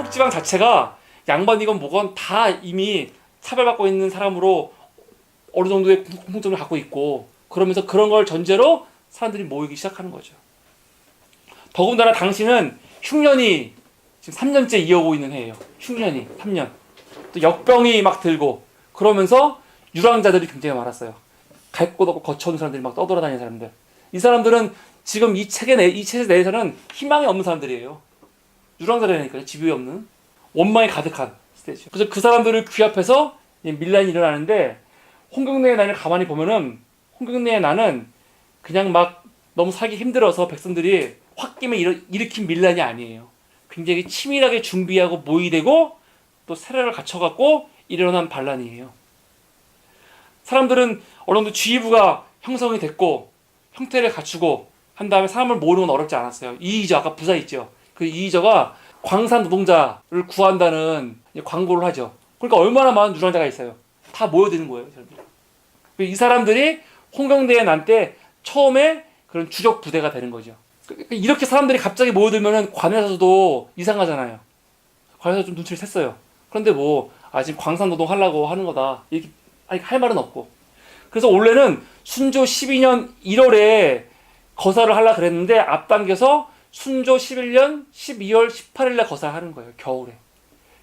서북지방 자체가 양반이건 뭐건 다 이미 차별받고 있는 사람으로 어느 정도의 공통점을 갖고 있고, 그러면서 그런 걸 전제로 사람들이 모이기 시작하는 거죠. 더군다나 당시는 흉년이 지금 3년째 이어오고 있는 해예요. 흉년이 3년. 또 역병이 막 들고 그러면서 유랑자들이 굉장히 많았어요. 갈 곳 없고 거쳐온 사람들이 막 떠돌아다니는 사람들. 이 사람들은 지금 이 책 내에서는 희망이 없는 사람들이에요. 유랑자라니까요. 집이 없는. 원망이 가득한 스테이지. 그래서 그 사람들을 귀합해서 밀란이 일어나는데, 홍경래의 난을 가만히 보면은 홍경래의 난은 그냥 막 너무 살기 힘들어서 백성들이 홧김에 일으킨 밀란이 아니에요. 굉장히 치밀하게 준비하고 모의되고 또 세력을 갖춰갖고 일어난 반란이에요. 사람들은 어느 정도 지휘부가 형성이 됐고 형태를 갖추고 한 다음에 사람을 모으는 건 어렵지 않았어요. 이의저, 아까 부사 있죠. 그 이의저가 광산 노동자를 구한다는 광고를 하죠. 그러니까 얼마나 많은 유랑자가 있어요. 다 모여드는 거예요. 이 사람들이 홍경대의 난 때 처음에 그런 주력 부대가 되는 거죠. 이렇게 사람들이 갑자기 모여들면 관에서도 이상하잖아요. 관에서 좀 눈치를 챘어요. 그런데 지금 광산 노동 하려고 하는 거다, 이렇게 할 말은 없고. 그래서 원래는 순조 12년 1월에 거사를 하려고 그랬는데 앞당겨서 순조 11년 12월 18일에 거사를 하는 거예요.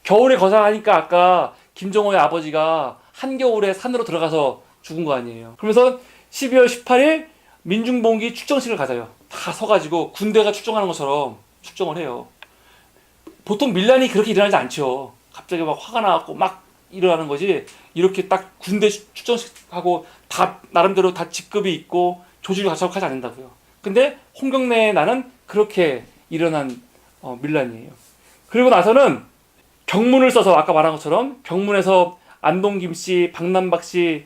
겨울에 거사하니까 아까 김정호의 아버지가 한겨울에 산으로 들어가서 죽은 거 아니에요. 그러면서 12월 18일 민중봉기 축정식을 가져요. 다 서가지고 군대가 축정하는 것처럼 축정을 해요. 보통 밀란이 그렇게 일어나지 않죠. 갑자기 막 화가 나갖고 막 일어나는 거지, 이렇게 딱 군대 축정식하고 다 나름대로 다 직급이 있고 조직을 갖춰서 하지 않는다고요. 근데 홍경래의 난은 그렇게 일어난 밀란이에요. 그리고 나서는 경문을 써서 아까 말한 것처럼 경문에서 안동 김씨, 박남박 씨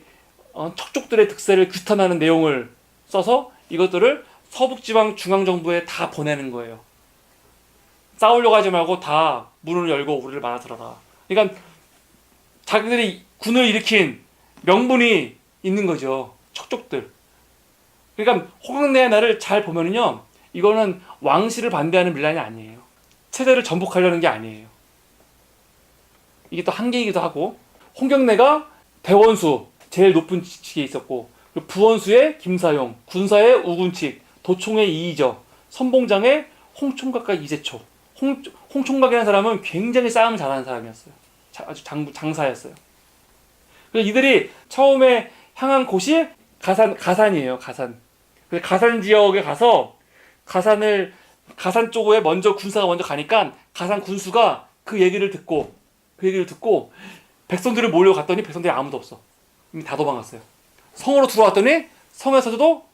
척족들의 득세를 규탄하는 내용을 써서 이것들을 서북지방 중앙정부에 다 보내는 거예요. 싸우려고 하지 말고 다 문을 열고 우리를 받아들여라. 그러니까 자기들이 군을 일으킨 명분이 있는 거죠. 척족들. 그러니까 홍경래의 날을 잘 보면은요, 이거는 왕실을 반대하는 밀란이 아니에요. 체제를 전복하려는 게 아니에요. 이게 또 한계이기도 하고, 홍경래가 대원수 제일 높은 직에 있었고, 부원수의 김사용, 군사의 우군칙, 도총의 이의저, 선봉장의 홍총각과 이재초. 홍총각이라는 사람은 굉장히 싸움을 잘하는 사람이었어요. 아주 장사였어요. 그래서 이들이 처음에 향한 곳이 가산이에요. 그래서 가산 지역에 가서 가산 쪽에 군사가 먼저 가니까 가산 군수가 그 얘기를 듣고 백성들을 몰려갔더니 백성들이 아무도 없어. 이미 다 도망갔어요. 성으로 들어왔더니 성에서도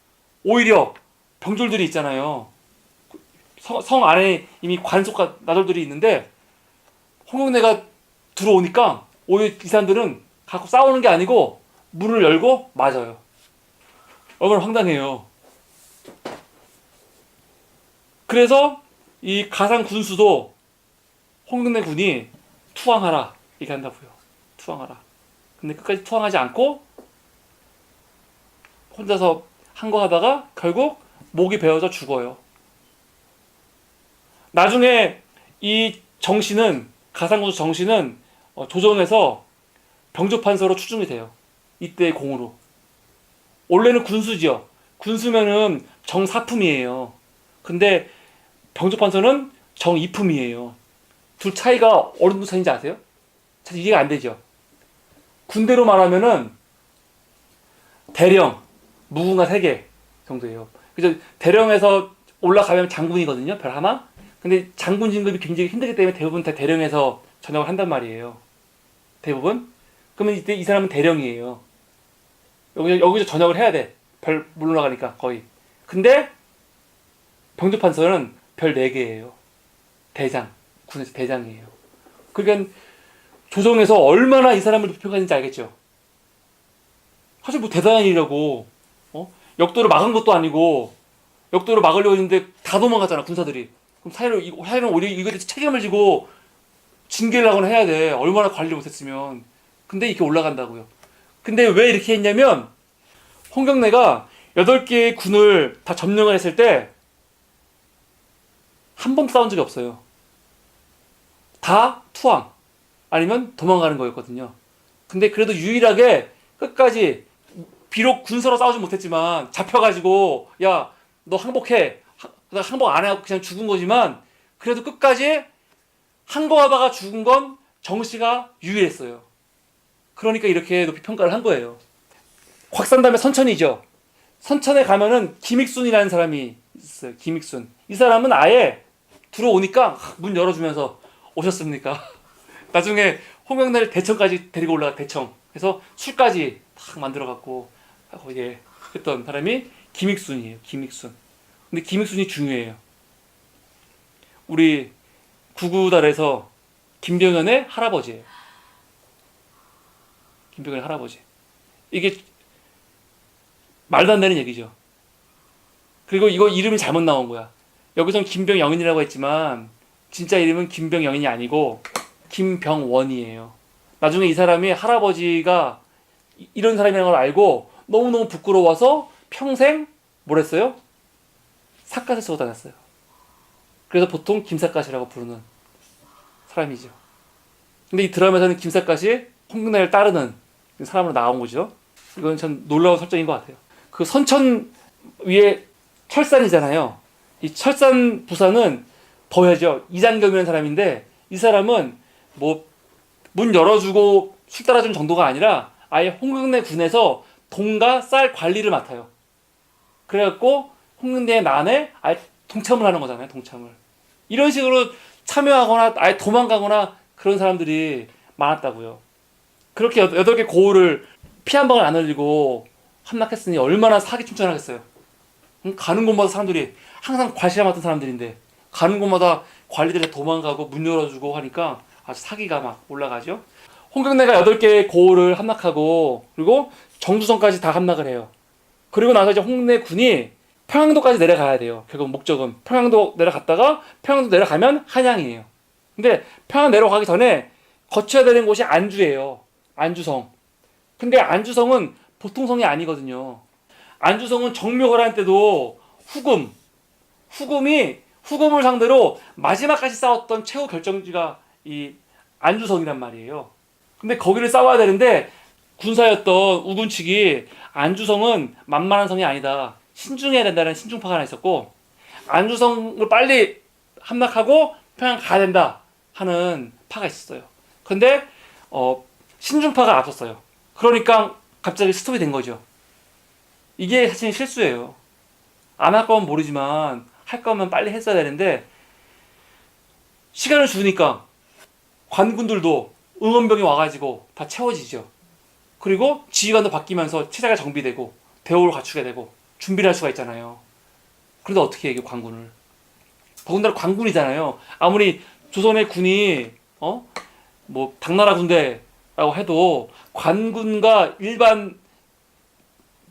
오히려 병졸들이 있잖아요. 성 안에 이미 관속과 나돌들이 있는데 홍경래가 들어오니까 오히려 이 사람들은 갖고 싸우는 게 아니고 문을 열고 맞아요. 얼마나 황당해요. 그래서 이 가산 군수도 홍경래 군이 투항하라 이렇게 한다고요. 투항하라. 근데 끝까지 투항하지 않고 혼자서 한 거 하다가 결국 목이 베어져 죽어요. 나중에 이 정씨는, 가산군수 정씨는 조정에서 병조판서로 추중이 돼요. 이때의 공으로. 원래는 군수지요. 군수면은 정사품이에요. 근데 병조판서는 정이품이에요. 둘 차이가 어느 정도 차이인지 아세요? 잘 이해가 안 되죠. 군대로 말하면은 대령, 무궁화 3개 정도예요. 그래서 대령에서 올라가면 장군이거든요. 별 하나. 근데 장군 진급이 굉장히 힘들기 때문에 대부분 다 대령에서 전역을 한단 말이에요. 대부분. 그러면 이때 이 사람은 대령이에요. 여기서 전역을 해야 돼. 별 못 올라가니까 거의. 근데 병조판서는 별 4개예요. 대장. 군에서 대장이에요. 그러니까 조정에서 얼마나 이 사람을 높여가는지 알겠죠. 사실 대단한 일이라고. 역도를 막은 것도 아니고 역도를 막으려고 했는데 다 도망갔잖아, 군사들이. 그럼 사회는 오히려 이거에 대해서 책임을 지고 징계를 하거나 해야 돼. 얼마나 관리를 못했으면. 근데 이렇게 올라간다고요. 근데 왜 이렇게 했냐면 홍경래가 8개의 군을 다 점령을 했을 때 한 번도 싸운 적이 없어요. 다 투항 아니면 도망가는 거였거든요. 근데 그래도 유일하게 끝까지 비록 군사로 싸우지 못했지만 잡혀가지고 야 너 항복해. 항복 안 해갖고 그냥 죽은 거지만 그래도 끝까지 항복하다가 죽은 건 정씨가 유일했어요. 그러니까 이렇게 높이 평가를 한 거예요. 곽산 다음에 선천이죠. 선천에 가면은 김익순이라는 사람이 있어요. 김익순. 이 사람은 아예 들어오니까 문 열어주면서 오셨습니까? 나중에 홍명래를 대청까지 데리고 올라가 대청. 그래서 술까지 딱 만들어갖고 거기에 했던 사람이 김익순이에요. 김익순. 근데 김익순이 중요해요. 우리 구구달에서 김병현의 할아버지예요. 김병현의 할아버지. 이게 말도 안 되는 얘기죠. 그리고 이거 이름이 잘못 나온 거야. 여기선 김병영인이라고 했지만 진짜 이름은 김병영인이 아니고 김병원이에요. 나중에 이 사람이 할아버지가 이런 사람이라는 걸 알고 너무너무 부끄러워서 평생 뭘 했어요? 삿갓을 쓰고 다녔어요. 그래서 보통 김삿갓이라고 부르는 사람이죠. 근데 이 드라마에서는 김삿갓이 홍명래를 따르는 사람으로 나온 거죠. 이건 참 놀라운 설정인 것 같아요. 그 선천 위에 철산이잖아요. 이 철산 부사는 더해죠. 이장겸이라는 사람인데 이 사람은 뭐 문 열어주고 술 따라주는 정도가 아니라 아예 홍명래 군에서 돈과 쌀 관리를 맡아요. 그래갖고 홍명래의 난에 아예 동참을 하는 거잖아요. 동참을. 이런 식으로 참여하거나 아예 도망가거나 그런 사람들이 많았다고요. 그렇게 8개 고을을 피 한 방울 안 흘리고 함락했으니 얼마나 사기충천하겠어요. 가는 곳마다 사람들이 항상 과시를 맡은 사람들인데 가는 곳마다 관리들이 도망가고 문 열어주고 하니까 아주 사기가 막 올라가죠. 홍경래가 8개의 고을을 함락하고 그리고 정주성까지 다 함락을 해요. 그리고 나서 이제 홍명래 군이 평양도까지 내려가야 돼요. 결국 목적은 평양도 내려갔다가 평양도 내려가면 한양이에요. 근데 평양 내려가기 전에 거쳐야 되는 곳이 안주예요. 안주성. 근데 안주성은 보통 성이 아니거든요. 안주성은 정묘호란 때도 후금을 상대로 마지막까지 싸웠던 최후 결정지가 이 안주성이란 말이에요. 근데 거기를 싸워야 되는데 군사였던 우군 측이 안주성은 만만한 성이 아니다. 신중해야 된다는 신중파가 하나 있었고 안주성을 빨리 함락하고 평양 가야 된다 하는 파가 있었어요. 근데 신중파가 앞섰어요. 그러니까 갑자기 스톱이 된 거죠. 이게 사실 실수예요. 안 할 거면 모르지만 할 거면 빨리 했어야 되는데 시간을 주니까 관군들도 응원병이 와가지고 다 채워지죠. 그리고 지휘관도 바뀌면서 체제가 정비되고 대우를 갖추게 되고 준비를 할 수가 있잖아요. 그런데 어떻게 해, 이게 관군을. 더군다나 관군이잖아요. 아무리 조선의 군이 뭐 당나라 군대라고 해도 관군과 일반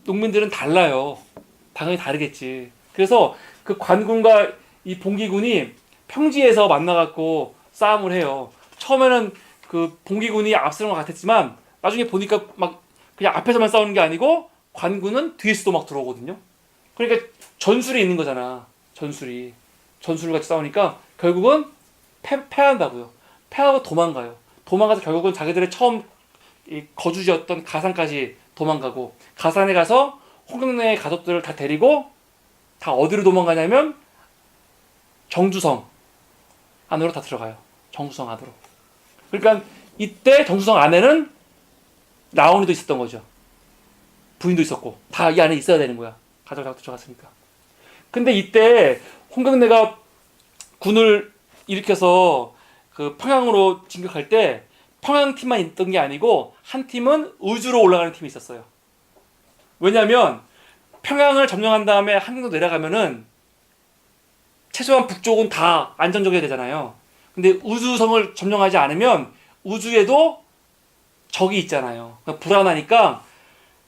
농민들은 달라요. 당연히 다르겠지. 그래서 그 관군과 이 봉기군이 평지에서 만나갖고 싸움을 해요. 처음에는 그 봉기군이 앞서는 것 같았지만 나중에 보니까 막 그냥 앞에서만 싸우는 게 아니고 관군은 뒤에서도 막 들어오거든요. 그러니까 전술이 있는 거잖아. 전술을 같이 싸우니까 결국은 패한다고요. 패하고 도망가요. 도망가서 결국은 자기들의 처음 거주지였던 가산까지 도망가고 가산에 가서 홍경래의 가족들을 다 데리고 다 어디로 도망가냐면 정주성 안으로 다 들어가요. 정주성 안으로. 그러니까 이때 정주성 안에는 라온이도 있었던 거죠. 부인도 있었고 다 이 안에 있어야 되는 거야. 가족을 다 들어갔으니까. 근데 이때 홍경래가 군을 일으켜서 그 평양으로 진격할 때 평양팀만 있던 게 아니고 한 팀은 의주로 올라가는 팀이 있었어요. 왜냐면 평양을 점령한 다음에 한경도 내려가면은 최소한 북쪽은 다 안정적이어야 되잖아요. 근데 우주성을 점령하지 않으면 우주에도 적이 있잖아요. 그러니까 불안하니까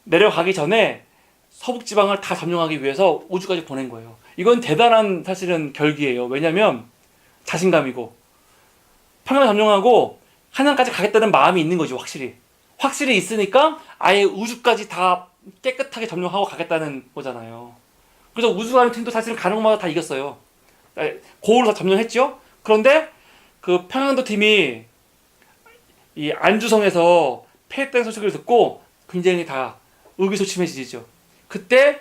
내려가기 전에 서북지방을 다 점령하기 위해서 우주까지 보낸 거예요. 이건 대단한 사실은 결기예요. 왜냐면 자신감이고 평양 점령하고 한양까지 가겠다는 마음이 있는 거죠. 확실히 있으니까 아예 우주까지 다 깨끗하게 점령하고 가겠다는 거잖아요. 그래서 우주 가는 팀도 사실은 가는 곳마다 다 이겼어요. 고을을 다 점령했죠. 그런데 그 평양도 팀이 이 안주성에서 패했다는 소식을 듣고 굉장히 다 의기소침해지죠. 그때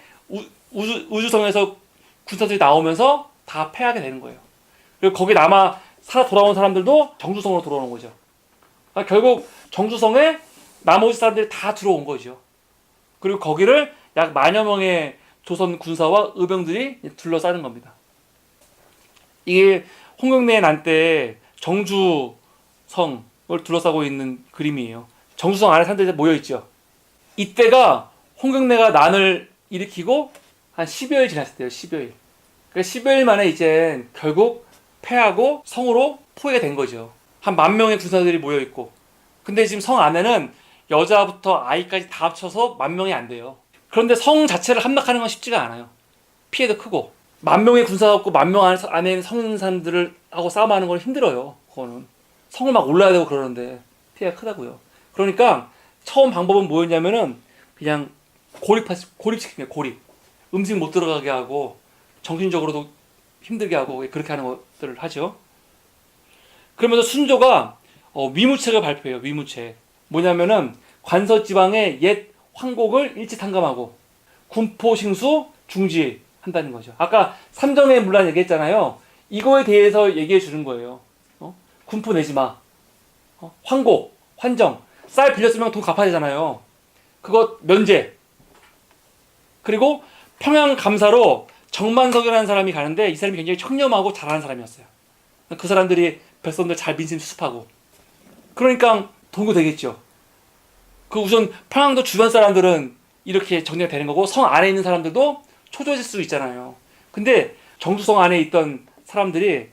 우주성에서 군사들이 나오면서 다 패하게 되는 거예요. 그리고 거기 남아 살아 돌아온 사람들도 정주성으로 돌아오는 거죠. 그러니까 결국 정주성에 나머지 사람들이 다 들어온 거죠. 그리고 거기를 약 10,000여 명의 조선 군사와 의병들이 둘러싸는 겁니다. 이게 홍경래의 난 때 정주성을 둘러싸고 있는 그림이에요. 정주성 안에 사람들이 모여있죠. 이때가 홍경래가 난을 일으키고 한 10여일 지났을 때요. 10여일. 그러니까 10여일 만에 이제 결국 패하고 성으로 포위가 된 거죠. 한 10,000명의 군사들이 모여있고. 근데 지금 성 안에는 여자부터 아이까지 다 합쳐서 10,000명이 안 돼요. 그런데 성 자체를 함락하는 건 쉽지가 않아요. 피해도 크고. 10,000명의 군사가 없고 10,000명 안에 있는 성 있는 사람들을 하고 싸움하는 건 힘들어요. 그거는. 성을 막 올라야 되고 그러는데 피해가 크다고요. 그러니까 처음 방법은 뭐였냐면은 그냥 고립시키는 거예요. 고립. 음식 못 들어가게 하고 정신적으로도 힘들게 하고 그렇게 하는 것들을 하죠. 그러면서 순조가 위무책을 발표해요. 위무책. 뭐냐면은 관서지방의 옛 황곡을 일치탕감하고 군포싱수 중지한다는 거죠. 아까 삼정의 문란 얘기했잖아요. 이거에 대해서 얘기해 주는 거예요. 군포 내지 마. 황곡, 환정. 쌀 빌렸으면 돈 갚아야 되잖아요. 그거 면제. 그리고 평양 감사로 정만석이라는 사람이 가는데 이 사람이 굉장히 청렴하고 잘하는 사람이었어요. 그 사람들이 백성들 잘 민심 수습하고. 그러니까 동요 되겠죠. 그 우선 평양도 주변 사람들은 이렇게 정리가 되는 거고 성 안에 있는 사람들도 초조해질 수 있잖아요. 근데 정주성 안에 있던 사람들이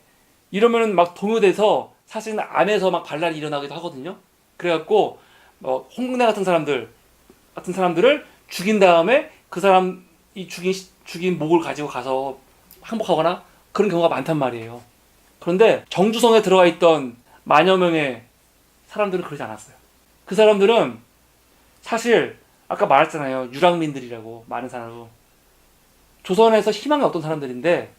이러면은 막 동요돼서 사실은 안에서 막 반란이 일어나기도 하거든요. 그래갖고 홍경래 같은 사람들을 죽인 다음에 그 사람이 죽인 목을 가지고 가서 항복하거나 그런 경우가 많단 말이에요. 그런데 정주성에 들어가 있던 10,000여 명의 사람들은 그러지 않았어요. 그 사람들은 사실 아까 말했잖아요. 유랑민들이라고 많은 사람으로 조선에서 희망이 없던 사람들인데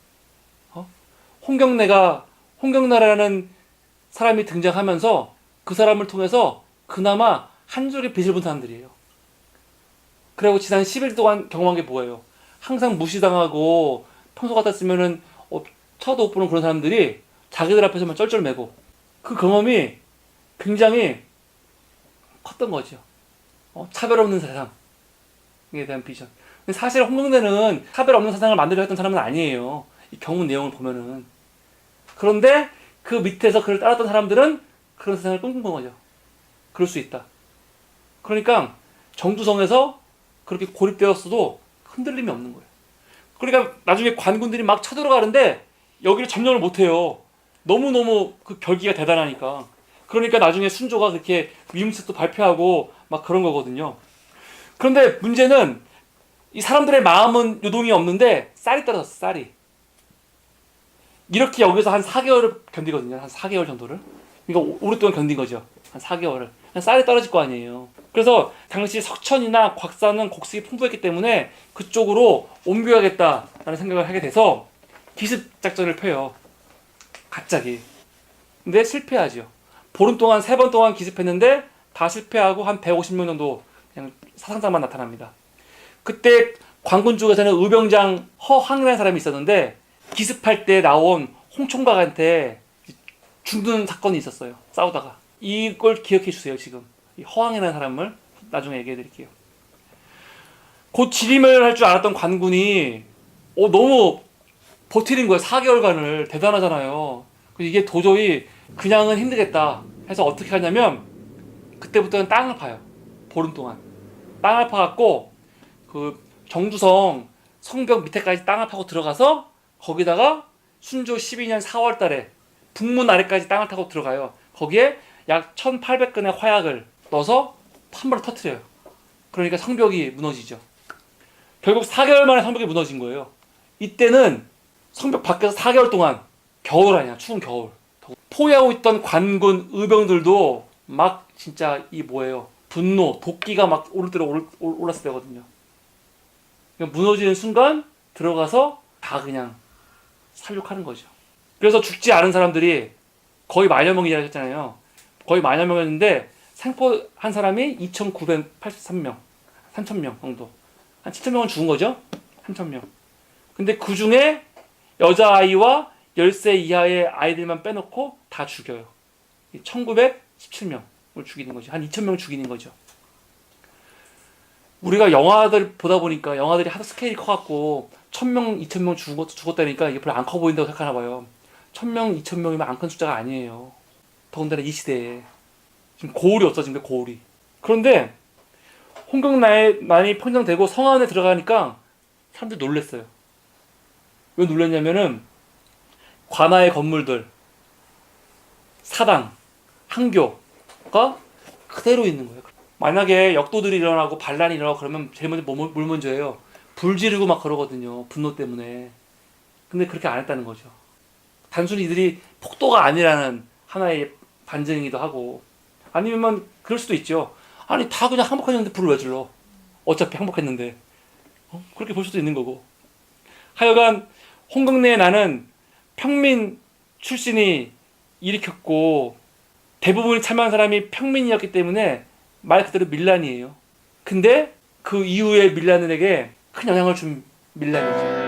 홍경래라는 사람이 등장하면서 그 사람을 통해서 그나마 한 줄기 빛을 본 사람들이에요. 그리고 지난 10일 동안 경험한 게 뭐예요? 항상 무시당하고 평소 같았으면은 쳐도 못 보는 그런 사람들이 자기들 앞에서만 쩔쩔매고 그 경험이 굉장히 컸던 거죠. 차별 없는 세상에 대한 비전. 근데 사실 홍경래는 차별 없는 세상을 만들려 했던 사람은 아니에요. 이 경문 내용을 보면은. 그런데 그 밑에서 그를 따랐던 사람들은 그런 세상을 꿈꾼 거죠. 그럴 수 있다. 그러니까 정주성에서 그렇게 고립되었어도 흔들림이 없는 거예요. 그러니까 나중에 관군들이 막 쳐들어가는데 여기를 점령을 못해요. 너무너무 그 결기가 대단하니까. 그러니까 나중에 순조가 그렇게 위문책도 발표하고 막 그런 거거든요. 그런데 문제는 이 사람들의 마음은 요동이 없는데 쌀이 떨어졌어. 쌀이. 이렇게 여기서 한 4개월을 견디거든요. 한 4개월 정도를. 그러니까 오랫동안 견딘 거죠. 한 4개월을. 쌀이 떨어질 거 아니에요. 그래서 당시 석천이나 곽산은 곡식이 풍부했기 때문에 그쪽으로 옮겨야겠다라는 생각을 하게 돼서 기습 작전을 펴요. 갑자기. 근데 실패하죠. 보름 동안 3번 동안 기습했는데 다 실패하고 한 150명 정도 그냥 사상자만 나타납니다. 그때 관군 쪽에서는 의병장 허항이라는 사람이 있었는데 기습할 때 나온 홍총각한테 죽는 사건이 있었어요. 싸우다가. 이걸 기억해 주세요. 지금 이 허황이라는 사람을 나중에 얘기해 드릴게요. 곧 지림을 할 줄 알았던 관군이 너무 버티는 거예요. 4개월간을. 대단하잖아요. 이게 도저히 그냥은 힘들겠다 해서 어떻게 하냐면 그때부터는 땅을 파요. 보름 동안 땅을 파갖고 그 정주성 성벽 밑에까지 땅을 파고 들어가서 거기다가 순조 12년 4월 달에 북문 아래까지 땅을 타고 들어가요. 거기에 약 1800건의 화약을 넣어서 한 번에 터뜨려요. 그러니까 성벽이 무너지죠. 결국 4개월 만에 성벽이 무너진 거예요. 이때는 성벽 밖에서 4개월 동안 겨울 아니야. 추운 겨울. 포위하고 있던 관군 의병들도 막 진짜 분노, 도끼가 막 오를 대로 올랐을 때거든요. 그러니까 무너지는 순간 들어가서 다 그냥 살육하는 거죠. 그래서 죽지 않은 사람들이 거의 만여명이라 하셨잖아요. 거의 만여명이었는데 생포한 사람이 2,983명, 3,000명 정도. 한 7,000명은 죽은 거죠? 3,000명. 근데 그 중에 여자아이와 10세 이하의 아이들만 빼놓고 다 죽여요. 1917명을 죽이는 거죠. 한 2,000명 죽이는 거죠. 우리가 영화들 보다 보니까 영화들이 하도 스케일이 커갖고 1,000명, 2,000명 죽었다니까 이게 별로 안 커 보인다고 생각하나 봐요. 1,000명, 2,000명이면 안 큰 숫자가 아니에요. 더군다나 이 시대에. 지금 고울이 없어진 거예요, 고울이. 그런데 홍경난이 평정되고 성 안에 들어가니까 사람들이 놀랬어요. 왜 놀랐냐면은 관아의 건물들, 사당, 항교가 그대로 있는 거예요. 만약에 역도들이 일어나고 반란이 일어나고 그러면 제일 먼저 뭘 먼저 해요? 불 지르고 막 그러거든요. 분노 때문에. 근데 그렇게 안 했다는 거죠. 단순히 이들이 폭도가 아니라는 하나의 반증이기도 하고, 아니면 그럴 수도 있죠. 아니 다 그냥 항복했는데 불을 왜 질러? 어차피 항복했는데. 그렇게 볼 수도 있는 거고. 하여간 홍경래의 나는 평민 출신이 일으켰고 대부분이 참여한 사람이 평민이었기 때문에 말 그대로 밀란이에요. 근데 그 이후의 밀란들에게 큰 영향을 준 밀란이죠.